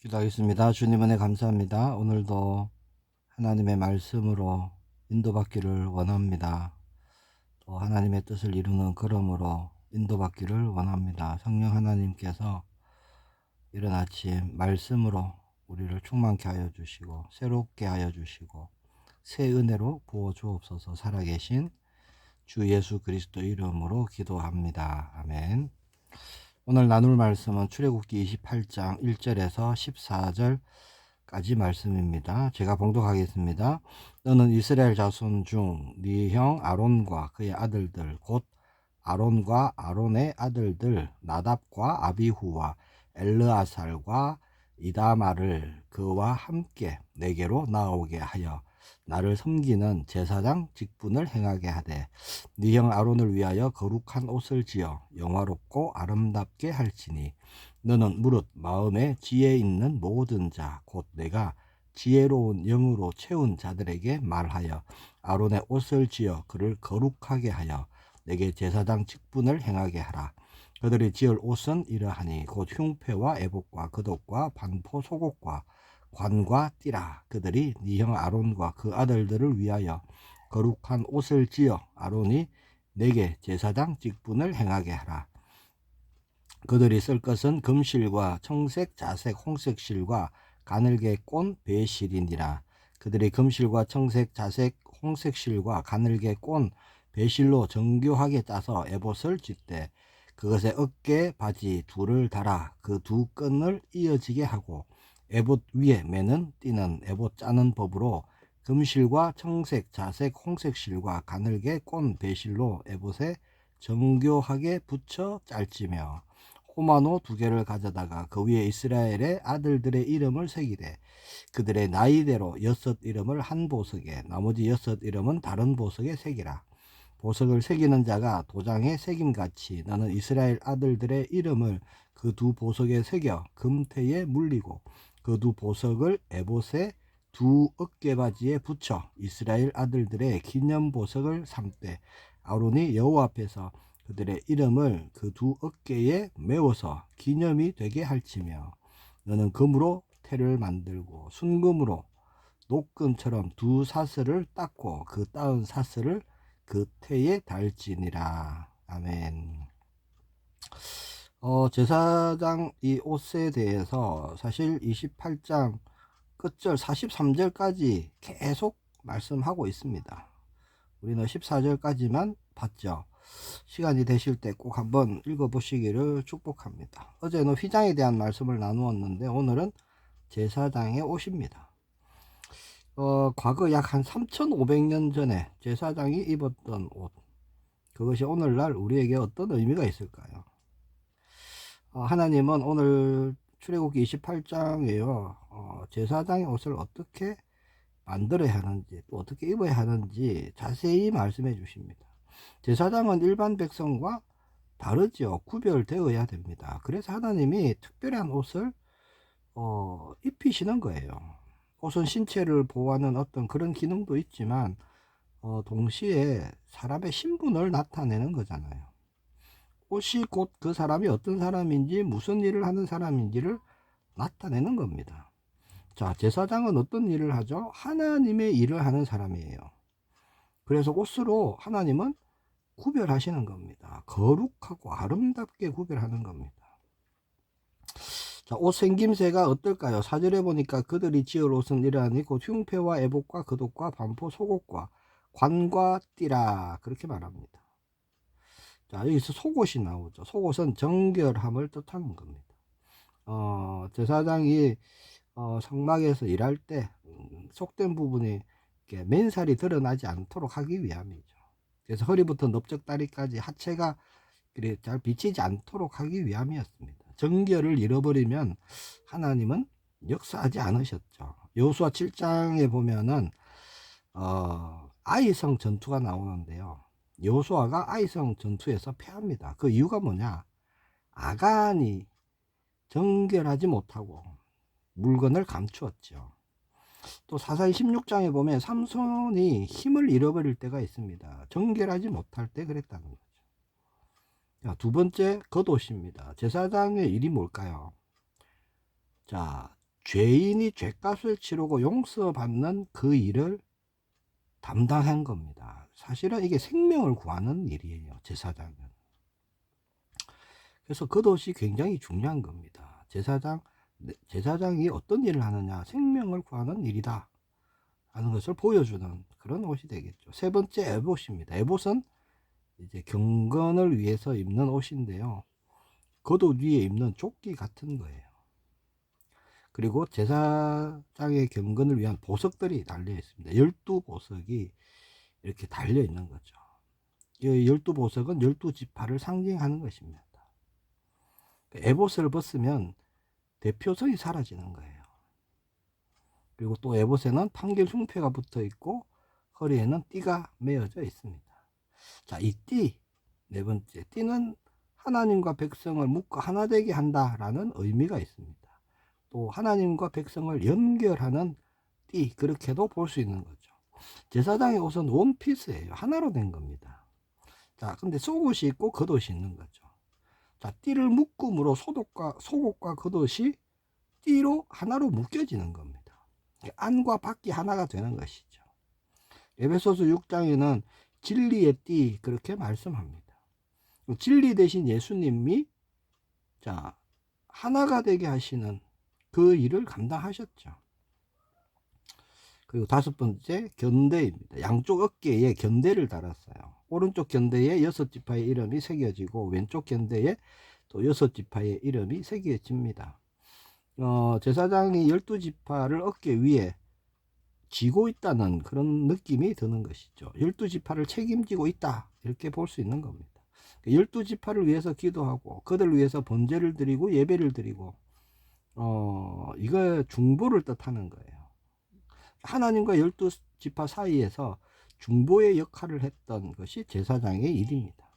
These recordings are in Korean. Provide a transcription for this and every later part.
기도하겠습니다. 주님 은혜 감사합니다. 오늘도 하나님의 말씀으로 인도받기를 원합니다. 또 하나님의 뜻을 이루는 걸음으로 인도받기를 원합니다. 성령 하나님께서 이른 아침 말씀으로 우리를 충만케 하여 주시고 새롭게 하여 주시고 새 은혜로 부어 주옵소서. 살아계신 주 예수 그리스도 이름으로 기도합니다. 아멘. 오늘 나눌 말씀은 출애굽기 28장 1절에서 14절까지 말씀입니다. 제가 봉독하겠습니다. 너는 이스라엘 자손 중 네 형 아론과 그의 아들들 곧 아론과 아론의 아들들 나답과 아비후와 엘르아살과 이다마를 그와 함께 내게로 나오게 하여 나를 섬기는 제사장 직분을 행하게 하되 네 형 아론을 위하여 거룩한 옷을 지어 영화롭고 아름답게 할지니 너는 무릇 마음에 지혜 있는 모든 자 곧 내가 지혜로운 영으로 채운 자들에게 말하여 아론의 옷을 지어 그를 거룩하게 하여 내게 제사장 직분을 행하게 하라. 그들이 지을 옷은 이러하니 곧 흉패와 애복과 겉옷과 반포 속옷과 관과 띠라. 그들이 네 형 아론과 그 아들들을 위하여 거룩한 옷을 지어 아론이 내게 제사장 직분을 행하게 하라. 그들이 쓸 것은 금실과 청색, 자색, 홍색 실과 가늘게 꼰 배실이니라. 그들이 금실과 청색, 자색, 홍색 실과 가늘게 꼰 배실로 정교하게 짜서 에봇을 짓되 그것에 어깨 바지 둘을 달아 그 두 끈을 이어지게 하고 에봇 위에 매는 띠는 에봇 짜는 법으로 금실과 청색, 자색, 홍색 실과 가늘게 꼰 배실로 에봇에 정교하게 붙여 짤지며 호마노 2개를 가져다가 그 위에 이스라엘의 아들들의 이름을 새기되 그들의 나이대로 6 이름을 한 보석에 나머지 6 이름은 다른 보석에 새기라. 보석을 새기는 자가 도장에 새김같이 나는 이스라엘 아들들의 이름을 그 두 보석에 새겨 금태에 물리고 그 두 보석을 에봇의 두 어깨바지에 붙여 이스라엘 아들들의 기념보석을 삼되 아론이 여호와 앞에서 그들의 이름을 그 두 어깨에 메워서 기념이 되게 할지며 너는 금으로 태를 만들고 순금으로 녹금처럼 두 사슬을 닦고 그 따은 사슬을 그 태에 달지니라. 아멘. 제사장 이 옷에 대해서 사실 28장 끝절 43절까지 계속 말씀하고 있습니다. 우리는 14절까지만 봤죠. 시간이 되실 때 꼭 한번 읽어보시기를 축복합니다. 어제는 휘장에 대한 말씀을 나누었는데 오늘은 제사장의 옷입니다. 과거 약 한 3500년 전에 제사장이 입었던 옷, 그것이 오늘날 우리에게 어떤 의미가 있을까요? 하나님은 오늘 출애굽기 28장에요 제사장의 옷을 어떻게 만들어야 하는지 또 어떻게 입어야 하는지 자세히 말씀해 주십니다. 제사장은 일반 백성과 다르죠. 구별되어야 됩니다. 그래서 하나님이 특별한 옷을 입히시는 거예요. 옷은 신체를 보호하는 어떤 그런 기능도 있지만 동시에 사람의 신분을 나타내는 거잖아요. 옷이 곧 그 사람이 어떤 사람인지 무슨 일을 하는 사람인지를 나타내는 겁니다. 자, 제사장은 어떤 일을 하죠? 하나님의 일을 하는 사람이에요. 그래서 옷으로 하나님은 구별하시는 겁니다. 거룩하고 아름답게 구별하는 겁니다. 자, 옷 생김새가 어떨까요? 4절에 보니까 그들이 지을 옷은 이러하니 곧 흉패와 애복과 겉옷과 반포 속옷과 관과 띠라 그렇게 말합니다. 자, 여기서 속옷이 나오죠. 속옷은 정결함을 뜻하는 겁니다. 제사장이 성막에서 일할 때 속된 부분이 이렇게 맨살이 드러나지 않도록 하기 위함이죠. 그래서 허리부터 넓적다리까지 하체가 잘 비치지 않도록 하기 위함이었습니다. 정결을 잃어버리면 하나님은 역사하지 않으셨죠. 여호수아 7장에 보면은 아이성 전투가 나오는데요. 여호수아가 아이성 전투에서 패합니다. 그 이유가 뭐냐? 아간이 정결하지 못하고 물건을 감추었죠. 또 사사기 16장에 보면 삼손이 힘을 잃어버릴 때가 있습니다. 정결하지 못할 때 그랬다는 거죠. 자, 두 번째 겉옷입니다. 제사장의 일이 뭘까요? 자, 죄인이 죄값을 치르고 용서받는 그 일을 담당한 겁니다. 사실은 이게 생명을 구하는 일이에요, 제사장은. 그래서 그것이 굉장히 중요한 겁니다. 제사장이 어떤 일을 하느냐, 생명을 구하는 일이다 하는 것을 보여주는 그런 옷이 되겠죠. 세 번째, 에봇입니다. 에봇은 이제 경건을 위해서 입는 옷인데요, 겉옷 위에 입는 조끼 같은 거예요. 그리고 제사장의 경건을 위한 보석들이 달려 있습니다. 12보석이 이렇게 달려 있는 거죠. 이 12보석은 12지파를 상징하는 것입니다. 에봇을 벗으면 대표성이 사라지는 거예요. 그리고 또 에봇에는 판결 흉패가 붙어 있고 허리에는 띠가 매어져 있습니다. 자, 이 띠, 네 번째, 띠는 하나님과 백성을 묶어 하나 되게 한다라는 의미가 있습니다. 또 하나님과 백성을 연결하는 띠, 그렇게도 볼 수 있는 거죠. 제사장의 옷은 원피스예요. 하나로 된 겁니다. 자, 근데 속옷이 있고 겉옷이 있는 거죠. 자, 띠를 묶음으로 속옷과 겉옷이 띠로 하나로 묶여지는 겁니다. 안과 밖이 하나가 되는 것이죠. 에베소서 6장에는 진리의 띠, 그렇게 말씀합니다. 진리 대신 예수님이 자, 하나가 되게 하시는 그 일을 감당하셨죠. 그리고 다섯 번째, 견대입니다. 양쪽 어깨에 견대를 달았어요. 오른쪽 견대에 6지파의 이름이 새겨지고 왼쪽 견대에 또 6지파의 이름이 새겨집니다. 제사장이 12지파를 어깨 위에 쥐고 있다는 그런 느낌이 드는 것이죠. 12지파를 책임지고 있다, 이렇게 볼 수 있는 겁니다. 12지파를 위해서 기도하고 그들을 위해서 번제를 드리고 예배를 드리고 이거 중보를 뜻하는 거예요. 하나님과 12지파 사이에서 중보의 역할을 했던 것이 제사장의 일입니다.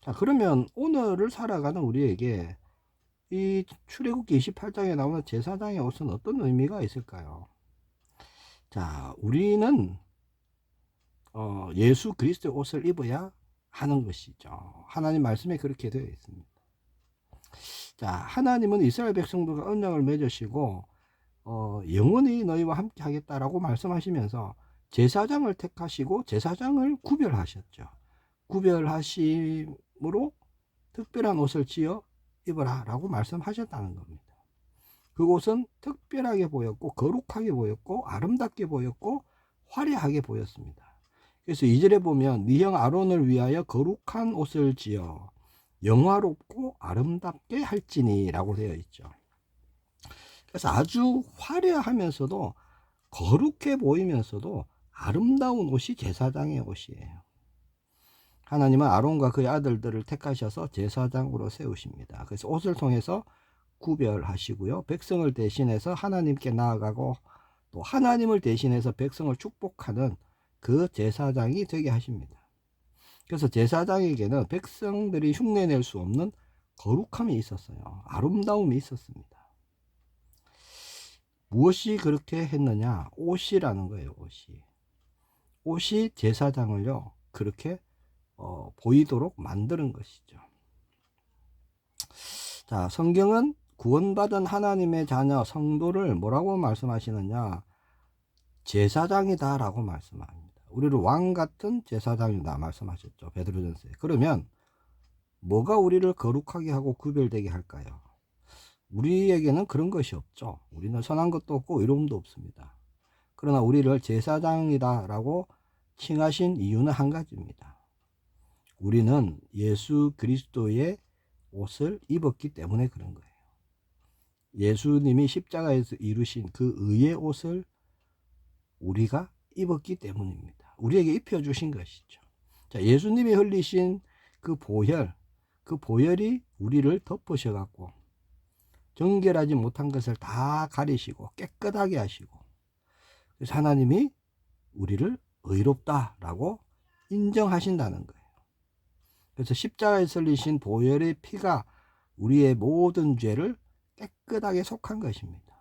자, 그러면 오늘을 살아가는 우리에게 이 출애굽기 28장에 나오는 제사장의 옷은 어떤 의미가 있을까요? 자, 우리는 예수 그리스도의 옷을 입어야 하는 것이죠. 하나님 말씀에 그렇게 되어 있습니다. 자, 하나님은 이스라엘 백성들과 언약을 맺으시고 영원히 너희와 함께 하겠다라고 말씀하시면서 제사장을 택하시고 제사장을 구별하셨죠. 구별하심으로 특별한 옷을 지어 입어라 라고 말씀하셨다는 겁니다. 그곳은 특별하게 보였고 거룩하게 보였고 아름답게 보였고 화려하게 보였습니다. 그래서 2절에 보면 네 형 아론을 위하여 거룩한 옷을 지어 영화롭고 아름답게 할지니 라고 되어 있죠. 그래서 아주 화려하면서도 거룩해 보이면서도 아름다운 옷이 제사장의 옷이에요. 하나님은 아론과 그의 아들들을 택하셔서 제사장으로 세우십니다. 그래서 옷을 통해서 구별하시고요, 백성을 대신해서 하나님께 나아가고 또 하나님을 대신해서 백성을 축복하는 그 제사장이 되게 하십니다. 그래서 제사장에게는 백성들이 흉내낼 수 없는 거룩함이 있었어요. 아름다움이 있었습니다. 무엇이 그렇게 했느냐? 옷이라는 거예요. 옷이 제사장을요 그렇게 보이도록 만드는 것이죠. 자, 성경은 구원받은 하나님의 자녀 성도를 뭐라고 말씀하시느냐? 제사장이다 라고 말씀합니다. 우리를 왕같은 제사장이다 말씀하셨죠, 베드로전서에. 그러면 뭐가 우리를 거룩하게 하고 구별되게 할까요? 우리에게는 그런 것이 없죠. 우리는 선한 것도 없고 의로움도 없습니다. 그러나 우리를 제사장이다 라고 칭하신 이유는 한 가지입니다. 우리는 예수 그리스도의 옷을 입었기 때문에 그런 거예요. 예수님이 십자가에서 이루신 그 의의 옷을 우리가 입었기 때문입니다. 우리에게 입혀주신 것이죠. 자, 예수님이 흘리신 그 보혈이 우리를 덮으셔갖고 정결하지 못한 것을 다 가리시고 깨끗하게 하시고, 그래서 하나님이 우리를 의롭다라고 인정하신다는 거예요. 그래서 십자가에 흘리신 보혈의 피가 우리의 모든 죄를 깨끗하게 속한 것입니다.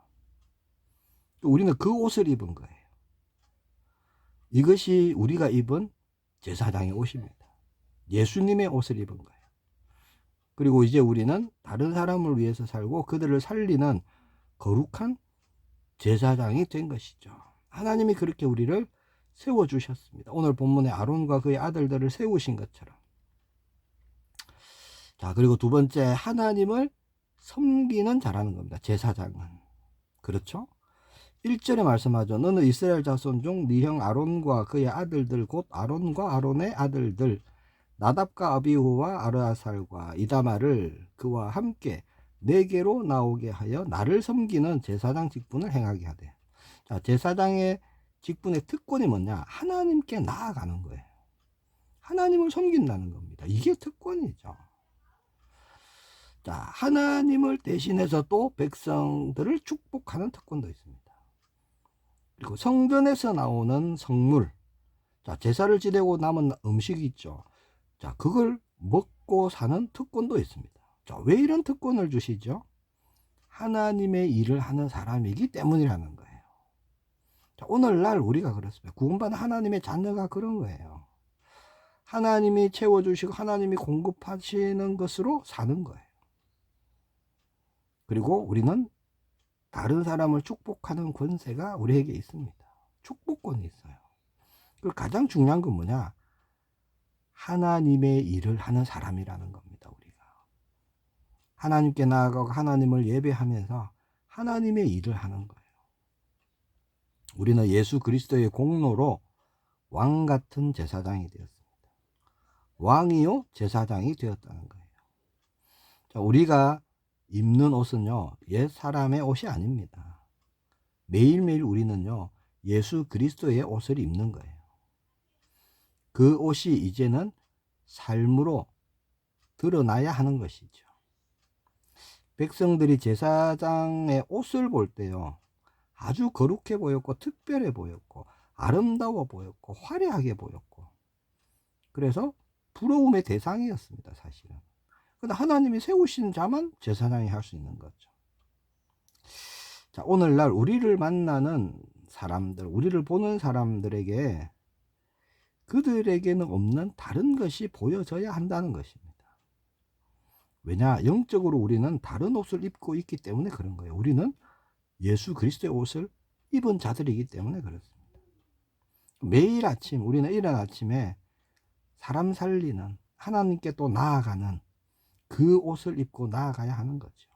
우리는 그 옷을 입은 거예요. 이것이 우리가 입은 제사장의 옷입니다. 예수님의 옷을 입은 거예요. 그리고 이제 우리는 다른 사람을 위해서 살고 그들을 살리는 거룩한 제사장이 된 것이죠. 하나님이 그렇게 우리를 세워주셨습니다. 오늘 본문에 아론과 그의 아들들을 세우신 것처럼. 자, 그리고 두 번째, 하나님을 섬기는 자라는 겁니다. 제사장은. 그렇죠? 1절에 말씀하죠. 너는 이스라엘 자손 중 네 형 아론과 그의 아들들 곧 아론과 아론의 아들들 나답과 아비후와 아르아살과 이다마를 그와 함께 내게로 나오게 하여 나를 섬기는 제사장 직분을 행하게 하되. 자, 제사장의 직분의 특권이 뭐냐? 하나님께 나아가는 거예요. 하나님을 섬긴다는 겁니다. 이게 특권이죠. 자, 하나님을 대신해서 또 백성들을 축복하는 특권도 있습니다. 그리고 성전에서 나오는 성물, 자, 제사를 지내고 남은 음식이 있죠. 자, 그걸 먹고 사는 특권도 있습니다. 자, 왜 이런 특권을 주시죠? 하나님의 일을 하는 사람이기 때문이라는 거예요. 자, 오늘날 우리가 그렇습니다. 구원받은 하나님의 자녀가 그런 거예요. 하나님이 채워주시고 하나님이 공급하시는 것으로 사는 거예요. 그리고 우리는 다른 사람을 축복하는 권세가 우리에게 있습니다. 축복권이 있어요. 그리고 가장 중요한 건 뭐냐? 하나님의 일을 하는 사람이라는 겁니다. 우리가 하나님께 나아가고 하나님을 예배하면서 하나님의 일을 하는 거예요. 우리는 예수 그리스도의 공로로 왕 같은 제사장이 되었습니다. 왕이요 제사장이 되었다는 거예요. 자, 우리가 입는 옷은요 옛 사람의 옷이 아닙니다. 매일매일 우리는요 예수 그리스도의 옷을 입는 거예요. 그 옷이 이제는 삶으로 드러나야 하는 것이죠. 백성들이 제사장의 옷을 볼 때요 아주 거룩해 보였고 특별해 보였고 아름다워 보였고 화려하게 보였고 그래서 부러움의 대상이었습니다. 사실은. 그런데 하나님이 세우신 자만 제사장이 할 수 있는 거죠. 자, 오늘날 우리를 만나는 사람들, 우리를 보는 사람들에게 그들에게는 없는 다른 것이 보여져야 한다는 것입니다. 왜냐? 영적으로 우리는 다른 옷을 입고 있기 때문에 그런 거예요. 우리는 예수 그리스도의 옷을 입은 자들이기 때문에 그렇습니다. 매일 아침 우리는 이른 아침에 사람 살리는 하나님께 또 나아가는 그 옷을 입고 나아가야 하는 거죠.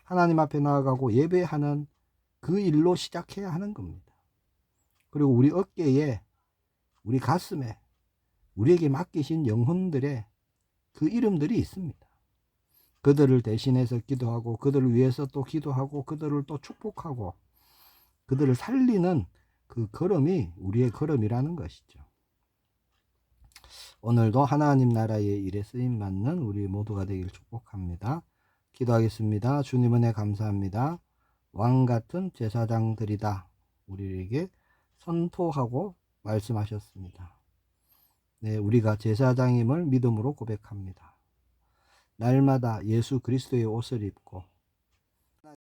하나님 앞에 나아가고 예배하는 그 일로 시작해야 하는 겁니다. 그리고 우리 어깨에 우리 가슴에 우리에게 맡기신 영혼들의 그 이름들이 있습니다. 그들을 대신해서 기도하고 그들을 위해서 또 기도하고 그들을 또 축복하고 그들을 살리는 그 걸음이 우리의 걸음이라는 것이죠. 오늘도 하나님 나라의 일에 쓰임받는 우리 모두가 되길 축복합니다. 기도하겠습니다. 주님 은혜 감사합니다. 왕같은 제사장들이다. 우리에게 선포하고 말씀하셨습니다. 네, 우리가 제사장임을 믿음으로 고백합니다. 날마다 예수 그리스도의 옷을 입고